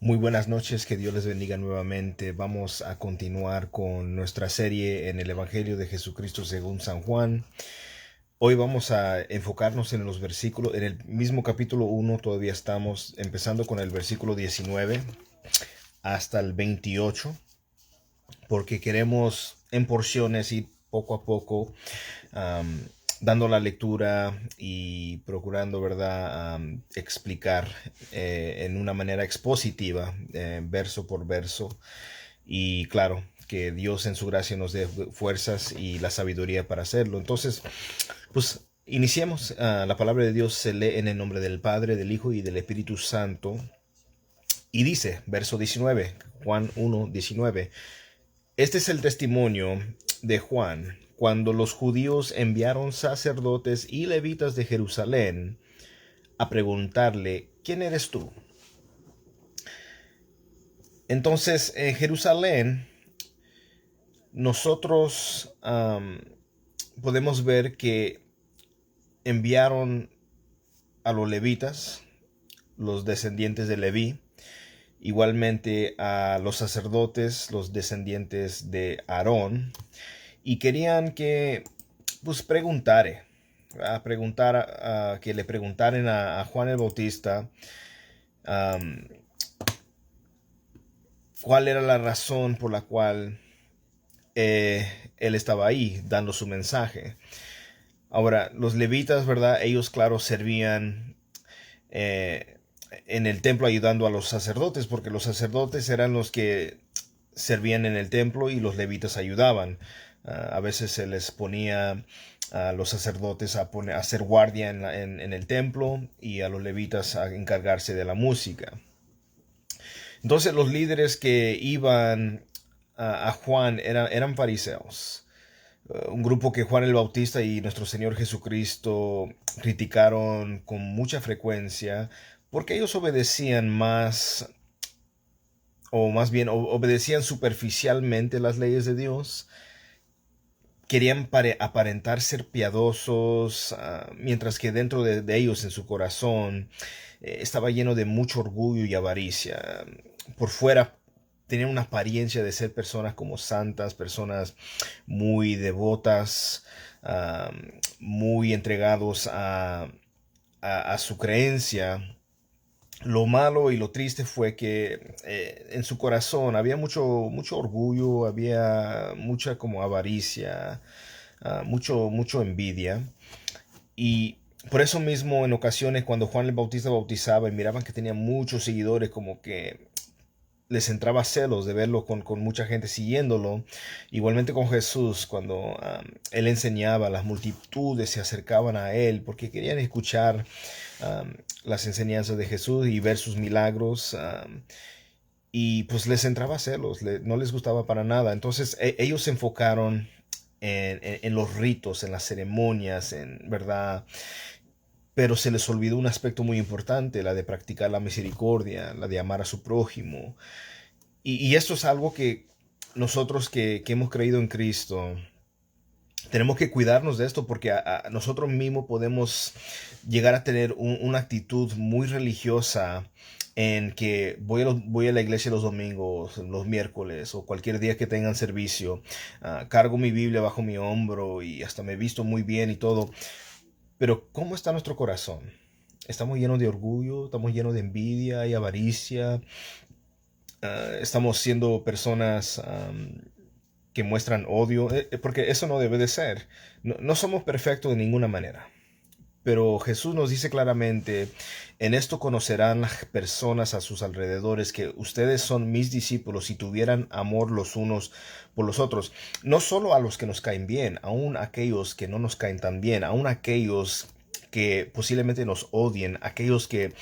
Muy buenas noches, que Dios les bendiga nuevamente. Vamos a continuar con nuestra serie en el Evangelio de Jesucristo según San Juan. Hoy vamos a enfocarnos en los versículos, en el mismo capítulo 1, todavía estamos empezando con el versículo 19 hasta el 28, porque queremos en porciones ir poco a poco um, dando la lectura y procurando, ¿verdad?, explicar en una manera expositiva, verso por verso. Y claro, que Dios en su gracia nos dé fuerzas y la sabiduría para hacerlo. Entonces, pues iniciemos. La palabra de Dios se lee en el nombre del Padre, del Hijo y del Espíritu Santo. Y dice, verso 19, Juan 1:19. Este es el testimonio de Juan cuando los judíos enviaron sacerdotes y levitas de Jerusalén a preguntarle: ¿quién eres tú? Entonces, en Jerusalén, nosotros podemos ver que enviaron a los levitas, los descendientes de Leví, igualmente a los sacerdotes, los descendientes de Aarón, y querían que pues que le preguntaran a Juan el Bautista um, cuál era la razón por la cual él estaba ahí dando su mensaje. Ahora, los levitas, ¿verdad? Ellos, claro, servían eh, en el templo ayudando a los sacerdotes, porque los sacerdotes eran los que servían en el templo y los levitas ayudaban. A veces se les ponía a los sacerdotes a hacer guardia en el templo y a los levitas a encargarse de la música. Entonces los líderes que iban a Juan eran fariseos. Un grupo que Juan el Bautista y nuestro Señor Jesucristo criticaron con mucha frecuencia porque ellos obedecían más, o más bien obedecían superficialmente las leyes de Dios. Querían aparentar ser piadosos, mientras que dentro de ellos, en su corazón, estaba lleno de mucho orgullo y avaricia. Por fuera tenían una apariencia de ser personas como santas, personas muy devotas, muy entregados a su creencia. Lo malo y lo triste fue que en su corazón había mucho orgullo, había mucha como avaricia, mucho envidia. Y por eso mismo, en ocasiones, cuando Juan el Bautista bautizaba y miraban que tenía muchos seguidores, como que les entraba celos de verlo con mucha gente siguiéndolo. Igualmente con Jesús, cuando él enseñaba, las multitudes se acercaban a él porque querían escuchar las enseñanzas de Jesús y ver sus milagros. Y pues les entraba celos, no les gustaba para nada. Entonces ellos se enfocaron en los ritos, en las ceremonias, en verdad, pero se les olvidó un aspecto muy importante, la de practicar la misericordia, la de amar a su prójimo. Y esto es algo que nosotros que hemos creído en Cristo, tenemos que cuidarnos de esto, porque nosotros mismos podemos llegar a tener una actitud muy religiosa, en que voy a la iglesia los domingos, los miércoles o cualquier día que tengan servicio. Cargo mi Biblia bajo mi hombro y hasta me visto muy bien y todo. Pero ¿cómo está nuestro corazón? ¿Estamos llenos de orgullo? ¿Estamos llenos de envidia y avaricia? ¿Estamos siendo personas que muestran odio? Porque eso no debe de ser. No somos perfectos de ninguna manera. Pero Jesús nos dice claramente: en esto conocerán las personas a sus alrededores que ustedes son mis discípulos si tuvieran amor los unos por los otros. No solo a los que nos caen bien, aun aquellos que no nos caen tan bien, aun aquellos que posiblemente nos odien, aquellos que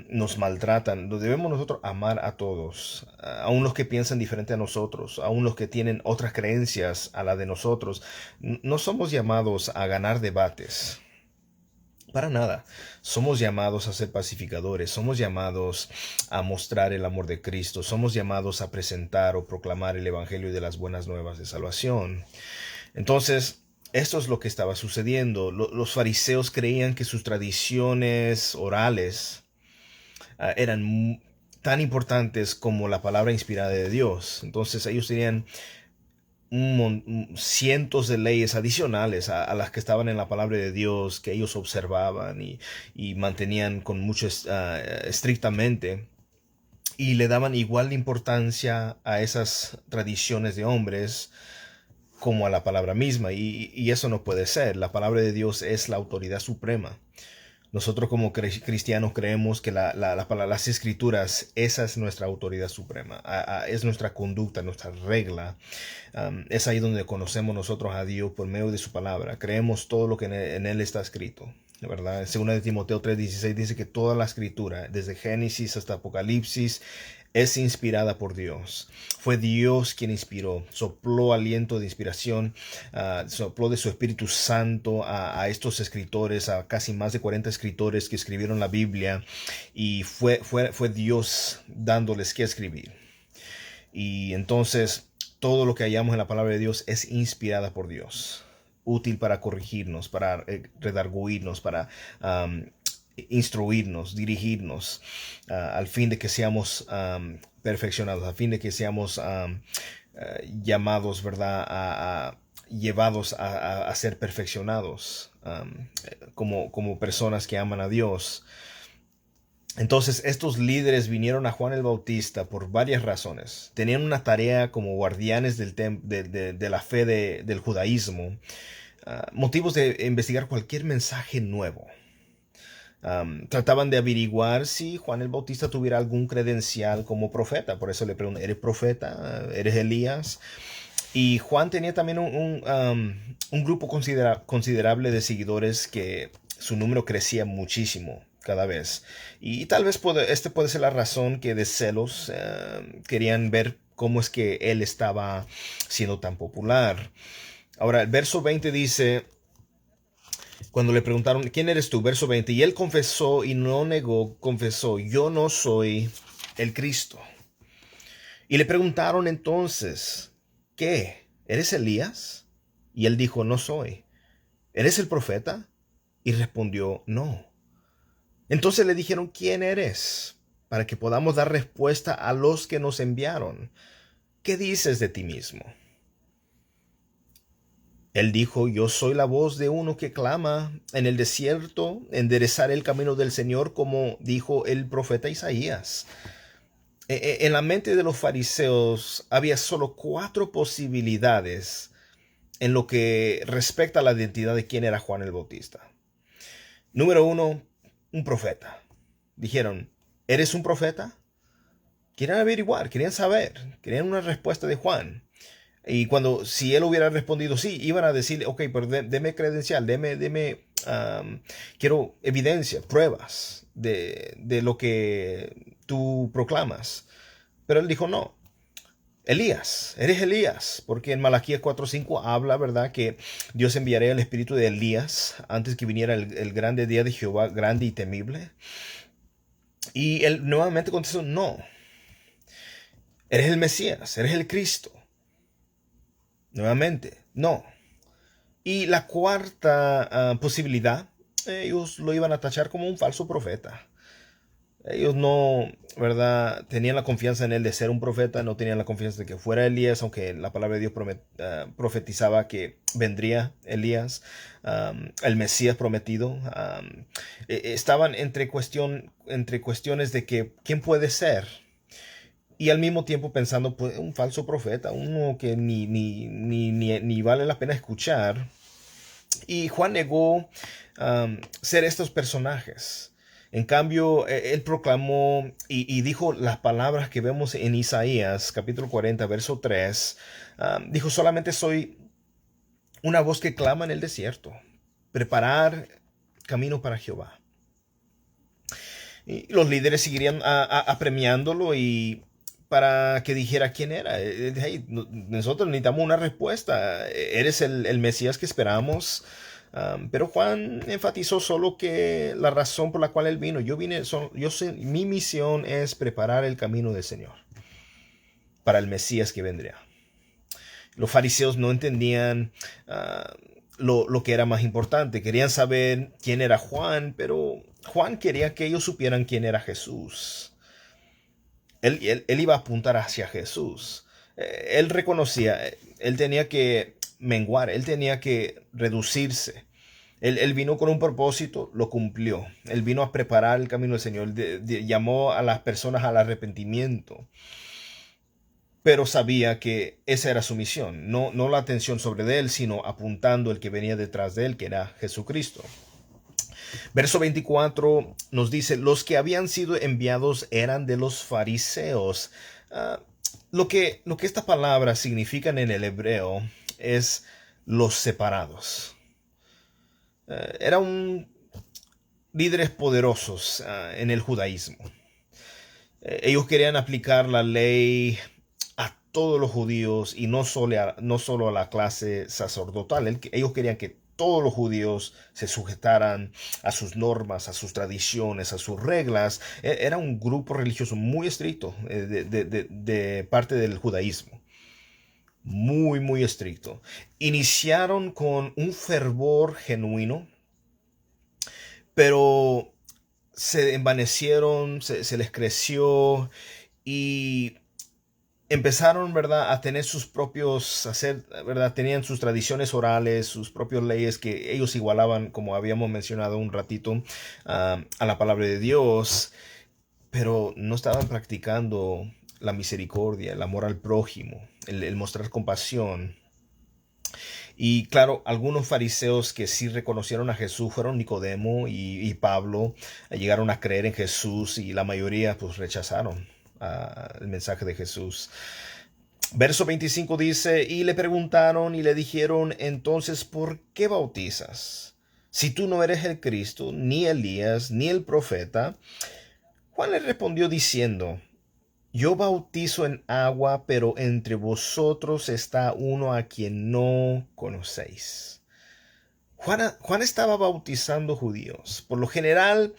nos maltratan. Lo debemos nosotros amar a todos, aun los que piensan diferente a nosotros, aun los que tienen otras creencias a la de nosotros. No somos llamados a ganar debates. Para nada. Somos llamados a ser pacificadores, somos llamados a mostrar el amor de Cristo, somos llamados a presentar o proclamar el Evangelio de las buenas nuevas de salvación. Entonces, esto es lo que estaba sucediendo. Los fariseos creían que sus tradiciones orales eran tan importantes como la palabra inspirada de Dios. Entonces ellos tenían cientos de leyes adicionales a las que estaban en la palabra de Dios, que ellos observaban y mantenían con mucho estrictamente, y le daban igual importancia a esas tradiciones de hombres como a la palabra misma, y eso no puede ser. La palabra de Dios es la autoridad suprema. Nosotros como cristianos creemos que las escrituras, esa es nuestra autoridad suprema, es nuestra conducta, nuestra regla. Es ahí donde conocemos nosotros a Dios por medio de su palabra. Creemos todo lo que en él está escrito, ¿verdad? Según de Timoteo 3:16 dice que toda la escritura, desde Génesis hasta Apocalipsis, es inspirada por Dios. Fue Dios quien inspiró, sopló aliento de inspiración, sopló de su Espíritu Santo a estos escritores, a casi más de 40 escritores que escribieron la Biblia, y fue Dios dándoles qué escribir. Y entonces todo lo que hallamos en la palabra de Dios es inspirada por Dios, útil para corregirnos, para redarguirnos, para instruirnos, dirigirnos, al fin de que seamos perfeccionados, al fin de que seamos llamados, ¿verdad? Llevados a ser perfeccionados como personas que aman a Dios. Entonces estos líderes vinieron a Juan el Bautista por varias razones. Tenían una tarea como guardianes de la fe del judaísmo, motivos de investigar cualquier mensaje nuevo. Trataban de averiguar si Juan el Bautista tuviera algún credencial como profeta. Por eso le preguntan, ¿eres profeta? ¿Eres Elías? Y Juan tenía también un grupo considerable de seguidores, que su número crecía muchísimo cada vez. Y tal vez puede ser la razón que de celos querían ver cómo es que él estaba siendo tan popular. Ahora, el verso 20 dice, cuando le preguntaron, ¿quién eres tú? Verso 20, y él confesó y no negó, confesó, yo no soy el Cristo. Y le preguntaron entonces, ¿qué? ¿Eres Elías? Y él dijo, no soy. ¿Eres el profeta? Y respondió, no. Entonces le dijeron, ¿quién eres? Para que podamos dar respuesta a los que nos enviaron. ¿Qué dices de ti mismo? Él dijo, yo soy la voz de uno que clama en el desierto, enderezar el camino del Señor, como dijo el profeta Isaías. En la mente de los fariseos había solo 4 posibilidades en lo que respecta a la identidad de quién era Juan el Bautista. Número 1, un profeta. Dijeron, ¿eres un profeta? Querían averiguar, querían saber, querían una respuesta de Juan. Y si él hubiera respondido sí, iban a decirle, ok, pero deme credencial, quiero evidencia, pruebas de lo que tú proclamas. Pero él dijo, no, Elías, eres Elías, porque en Malaquías 4:5 habla, ¿verdad?, que Dios enviaría el espíritu de Elías antes que viniera el grande día de Jehová, grande y temible. Y él nuevamente contestó, no, eres el Mesías, eres el Cristo. Nuevamente, no. Y la cuarta posibilidad, ellos lo iban a tachar como un falso profeta. Ellos no, ¿verdad?, tenían la confianza en él de ser un profeta, no tenían la confianza de que fuera Elías, aunque la palabra de Dios profetizaba que vendría Elías, el Mesías prometido. Estaban entre cuestiones de que quién puede ser. Y al mismo tiempo pensando, pues, un falso profeta, uno que ni vale la pena escuchar. Y Juan negó ser estos personajes. En cambio, él proclamó y dijo las palabras que vemos en Isaías, capítulo 40, verso 3. Dijo, solamente soy una voz que clama en el desierto, preparar camino para Jehová. Y los líderes seguirían apremiándolo y para que dijera quién era. Hey, nosotros necesitamos una respuesta. ¿Eres el Mesías que esperamos? Pero Juan enfatizó solo que la razón por la cual él vino. Mi misión es preparar el camino del Señor para el Mesías que vendría. Los fariseos no entendían lo que era más importante. Querían saber quién era Juan, pero Juan quería que ellos supieran quién era Jesús. Él iba a apuntar hacia Jesús. Él reconocía, él tenía que menguar, él tenía que reducirse. Él vino con un propósito, lo cumplió. Él vino a preparar el camino del Señor, llamó a las personas al arrepentimiento, pero sabía que esa era su misión, no la atención sobre él, sino apuntando el que venía detrás de él, que era Jesucristo. Verso 24 nos dice, los que habían sido enviados eran de los fariseos. Uh, lo que esta palabra significa en el hebreo es los separados. Eran líderes poderosos en el judaísmo. Ellos querían aplicar la ley a todos los judíos y no solo a la clase sacerdotal. Ellos querían que todos los judíos se sujetaran a sus normas, a sus tradiciones, a sus reglas. Era un grupo religioso muy estricto de parte del judaísmo. Muy, muy estricto. Iniciaron con un fervor genuino, pero se envanecieron, se les creció y empezaron, ¿verdad?, a tener sus propios, ¿verdad?, tenían sus tradiciones orales, sus propias leyes que ellos igualaban, como habíamos mencionado un ratito, a la palabra de Dios, pero no estaban practicando la misericordia, el amor al prójimo, el mostrar compasión. Y claro, algunos fariseos que sí reconocieron a Jesús fueron Nicodemo y Pablo, llegaron a creer en Jesús y la mayoría pues rechazaron el mensaje de Jesús. Verso 25 dice, y le preguntaron y le dijeron, entonces, ¿por qué bautizas? Si tú no eres el Cristo, ni Elías, ni el profeta. Juan le respondió diciendo, yo bautizo en agua, pero entre vosotros está uno a quien no conocéis. Juan estaba bautizando judíos. Por lo general,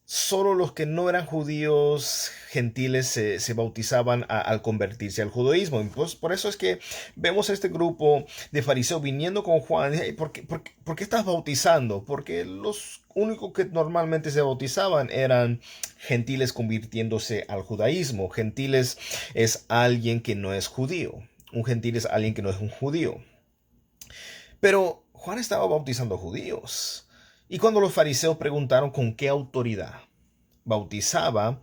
solo los que no eran judíos gentiles se bautizaban al convertirse al judaísmo. Y pues, por eso es que vemos a este grupo de fariseos viniendo con Juan. Hey, ¿por qué estás bautizando? Porque los únicos que normalmente se bautizaban eran gentiles convirtiéndose al judaísmo. Gentiles es alguien que no es judío. Un gentil es alguien que no es un judío. Pero Juan estaba bautizando judíos. Y cuando los fariseos preguntaron con qué autoridad bautizaba,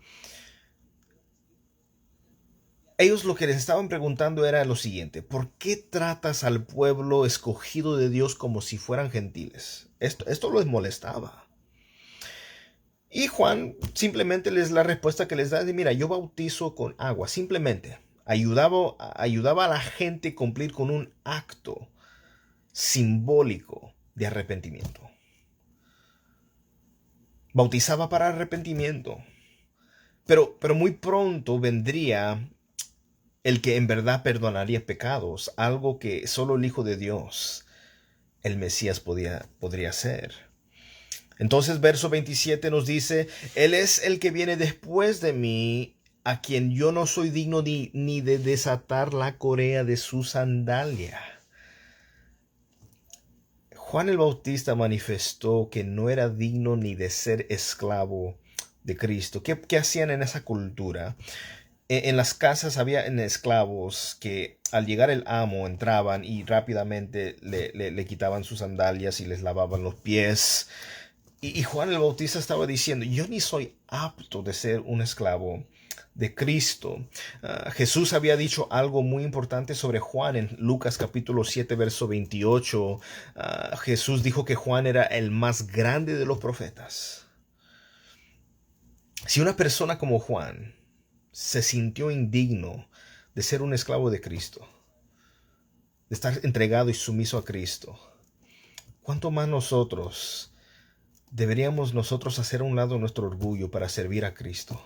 ellos lo que les estaban preguntando era lo siguiente: ¿por qué tratas al pueblo escogido de Dios como si fueran gentiles? Esto les molestaba. Y Juan simplemente la respuesta que les da es: mira, yo bautizo con agua. Simplemente ayudaba a la gente a cumplir con un acto simbólico de arrepentimiento. Bautizaba para arrepentimiento. Pero muy pronto vendría el que en verdad perdonaría pecados, algo que solo el Hijo de Dios, el Mesías, podría hacer. Entonces, verso 27 nos dice: Él es el que viene después de mí, a quien yo no soy digno ni de desatar la correa de su sandalia. Juan el Bautista manifestó que no era digno ni de ser esclavo de Cristo. ¿Qué hacían en esa cultura? En las casas había esclavos que al llegar el amo entraban y rápidamente le quitaban sus sandalias y les lavaban los pies. Y Juan el Bautista estaba diciendo: yo ni soy apto de ser un esclavo de Cristo. Jesús había dicho algo muy importante sobre Juan en Lucas capítulo 7 verso 28. Jesús dijo que Juan era el más grande de los profetas. Si una persona como Juan se sintió indigno de ser un esclavo de Cristo, de estar entregado y sumiso a Cristo, ¿cuánto más nosotros deberíamos hacer a un lado nuestro orgullo para servir a Cristo?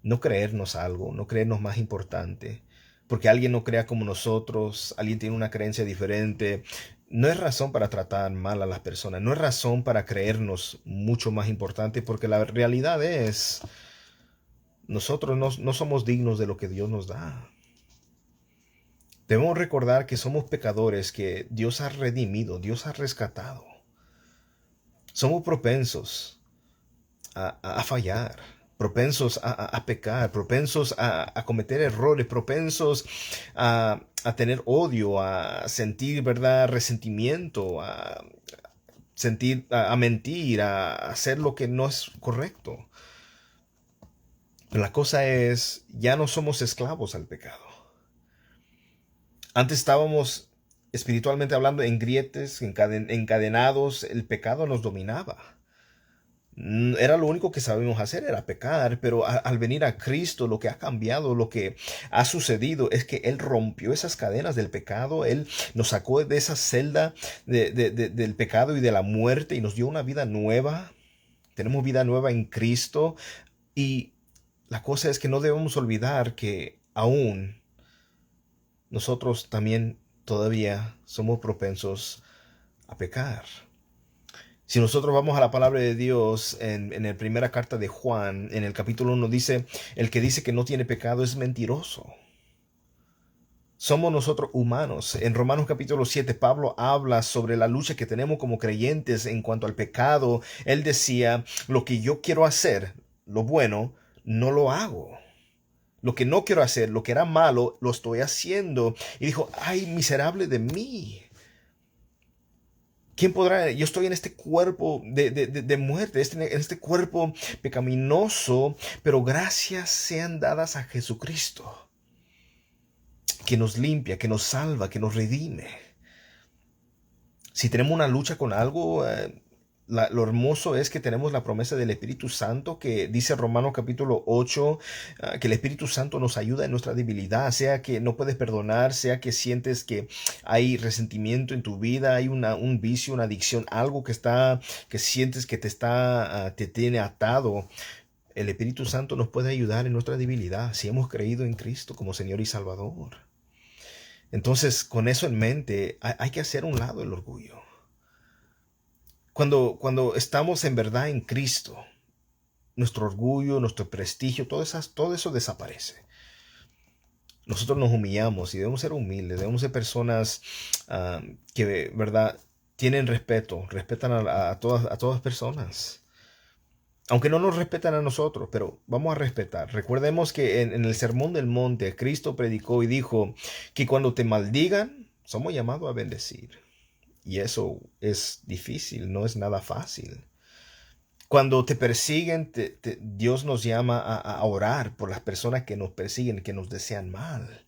No creernos algo, no creernos más importante, porque alguien no crea como nosotros, alguien tiene una creencia diferente. No es razón para tratar mal a las personas, no es razón para creernos mucho más importante, porque la realidad es: nosotros no somos dignos de lo que Dios nos da. Debemos recordar que somos pecadores, que Dios ha redimido, Dios ha rescatado. Somos propensos a fallar. propensos a pecar, propensos a cometer errores, propensos a tener odio, a sentir, ¿verdad?, resentimiento, a sentir, a mentir, a hacer lo que no es correcto. Pero la cosa es, ya no somos esclavos al pecado. Antes estábamos espiritualmente hablando en grietes, encadenados, el pecado nos dominaba. Era lo único que sabíamos hacer, era pecar, pero al venir a Cristo lo que ha cambiado, lo que ha sucedido es que Él rompió esas cadenas del pecado, Él nos sacó de esa celda del pecado y de la muerte y nos dio una vida nueva. Tenemos vida nueva en Cristo y la cosa es que no debemos olvidar que aún nosotros también todavía somos propensos a pecar. Si nosotros vamos a la palabra de Dios en la primera carta de Juan, en el capítulo 1 dice, el que dice que no tiene pecado es mentiroso. Somos nosotros humanos. En Romanos capítulo 7, Pablo habla sobre la lucha que tenemos como creyentes en cuanto al pecado. Él decía, lo que yo quiero hacer, lo bueno, no lo hago. Lo que no quiero hacer, lo que era malo, lo estoy haciendo. Y dijo, ay, miserable de mí. ¿Quién podrá? Yo estoy en este cuerpo de muerte, en este cuerpo pecaminoso, pero gracias sean dadas a Jesucristo, que nos limpia, que nos salva, que nos redime. Si tenemos una lucha con algo, lo hermoso es que tenemos la promesa del Espíritu Santo, que dice Romanos capítulo 8, que el Espíritu Santo nos ayuda en nuestra debilidad, sea que no puedes perdonar, sea que sientes que hay resentimiento en tu vida, hay un vicio, una adicción, algo que sientes que te tiene atado. El Espíritu Santo nos puede ayudar en nuestra debilidad si hemos creído en Cristo como Señor y Salvador. Entonces, con eso en mente, hay que hacer a un lado el orgullo. Cuando estamos en verdad en Cristo, nuestro orgullo, nuestro prestigio, todo eso desaparece. Nosotros nos humillamos y debemos ser humildes, debemos ser personas que, verdad, tienen respeto, respetan a todas personas. Aunque no nos respetan a nosotros, pero vamos a respetar. Recordemos que en el Sermón del Monte, Cristo predicó y dijo que cuando te maldigan, somos llamados a bendecir. Y eso es difícil, no es nada fácil. Cuando te persiguen, Dios nos llama a orar por las personas que nos persiguen, que nos desean mal.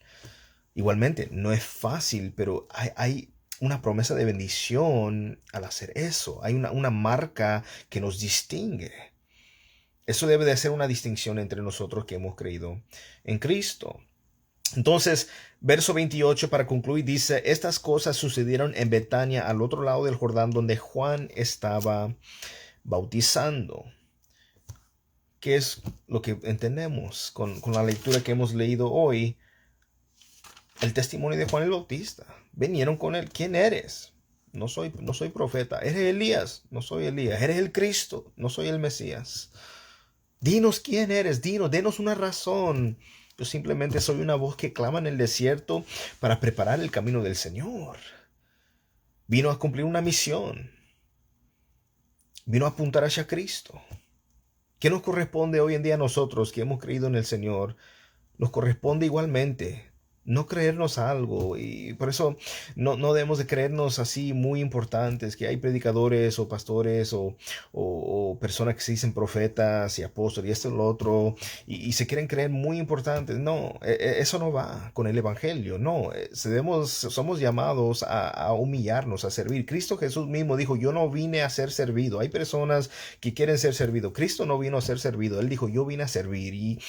Igualmente, no es fácil, pero hay una promesa de bendición al hacer eso. Hay una marca que nos distingue. Eso debe de ser una distinción entre nosotros que hemos creído en Cristo. Entonces, verso 28 para concluir dice, estas cosas sucedieron en Betania, al otro lado del Jordán, donde Juan estaba bautizando. ¿Qué es lo que entendemos con la lectura que hemos leído hoy? El testimonio de Juan el Bautista. Vinieron con él. ¿Quién eres? No soy profeta. ¿Eres Elías? No soy Elías. ¿Eres el Cristo? No soy el Mesías. Dinos quién eres. Denos una razón. Yo simplemente soy una voz que clama en el desierto para preparar el camino del Señor. Vino a cumplir una misión. Vino a apuntar hacia Cristo. ¿Qué nos corresponde hoy en día a nosotros que hemos creído en el Señor? Nos corresponde igualmente no creernos algo, y por eso no debemos de creernos así muy importantes, que hay predicadores o pastores o personas que se dicen profetas y apóstoles y esto y lo otro y se quieren creer muy importantes. No, eso no va con el evangelio. No, somos llamados a humillarnos, a servir. Cristo Jesús mismo dijo, yo no vine a ser servido. Hay personas que quieren ser servidos. Cristo no vino a ser servido. Él dijo, yo vine a servir. Y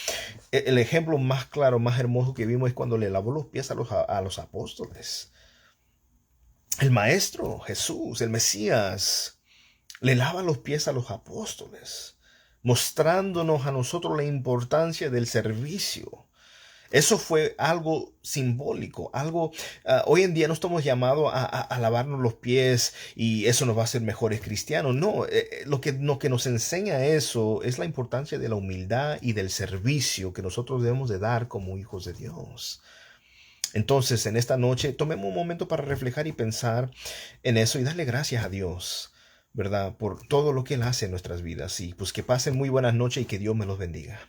el ejemplo más claro, más hermoso que vimos es cuando le lavó los pies a los apóstoles. El Maestro Jesús, el Mesías, le lava los pies a los apóstoles, mostrándonos a nosotros la importancia del servicio. Eso fue algo simbólico, algo, hoy en día no estamos llamados a lavarnos los pies y eso nos va a hacer mejores cristianos. No, lo que nos enseña eso es la importancia de la humildad y del servicio que nosotros debemos de dar como hijos de Dios. Entonces, en esta noche, tomemos un momento para reflejar y pensar en eso y darle gracias a Dios ¿verdad? Por todo lo que Él hace en nuestras vidas. Y pues que pasen muy buenas noches y que Dios me los bendiga.